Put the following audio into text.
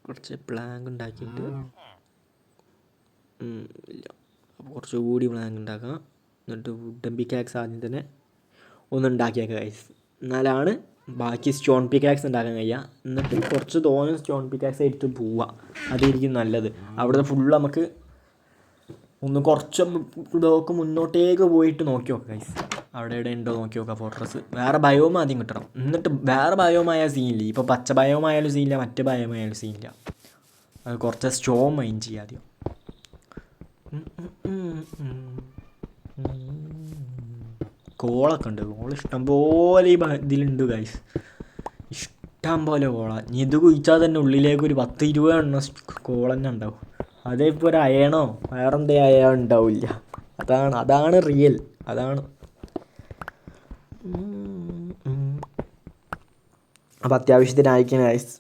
കുറച്ച് പ്ലാങ്ക് ഉണ്ടാക്കിയിട്ട് ഇല്ല, അപ്പോൾ കുറച്ചുകൂടി പ്ലാങ്ക് ഉണ്ടാക്കാം. എന്നിട്ട് വുഡൻ പിക്കാക്സ് ആദ്യം തന്നെ ഒന്ന് ഉണ്ടാക്കിയേക്കാം ഗൈസ്. എന്നാലാണ് ബാക്കി സ്റ്റോൺ പിക്കാക്സ് ഉണ്ടാക്കാൻ കഴിയുക. എന്നിട്ട് കുറച്ച് തോനെ സ്റ്റോൺ പിക്കാക്സ് എടുത്ത് പോവുക, അതായിരിക്കും നല്ലത്. അവിടെ ഫുള്ള് നമുക്ക് ഒന്ന് കുറച്ച് ബ്ലോക്ക് മുന്നോട്ടേക്ക് പോയിട്ട് നോക്കി നോക്കാം ഗൈസ്, അവിടെ എവിടെ ഉണ്ടോ നോക്കി നോക്കാം ഫോർട്രസ്. വേറെ ബയോം ആദ്യം കിട്ടണം. എന്നിട്ട് വേറെ ബയോമായാൽ സീനില്ല. ഇപ്പോൾ പച്ച ബയോമായാലും സീനില്ല, മറ്റ് ബയോമായാലും സീനില്ല. അത് കുറച്ച് സ്റ്റോൺ മൈൻ ചെയ്യുക ആദ്യം. കോളൊക്കെ ഉണ്ട്. കോൾ ഇഷ്ടം പോലെ ഈ ഇതിലുണ്ട് ഗൈസ്, ഇഷ്ടം പോലെ കോള. ഇനി ഇത് കുഴിച്ചാൽ തന്നെ ഉള്ളിലേക്ക് ഒരു 10-20 എണ്ണം കോൾ തന്നെ ഉണ്ടാവും. അതേപോലെ ഒരു അയണോ വേറെന്തേ അയ ഉണ്ടാവില്ല. അതാണ് റിയൽ. അതാണ്. അപ്പോൾ അത്യാവശ്യത്തിന് അയക്കണം ഗൈസ്.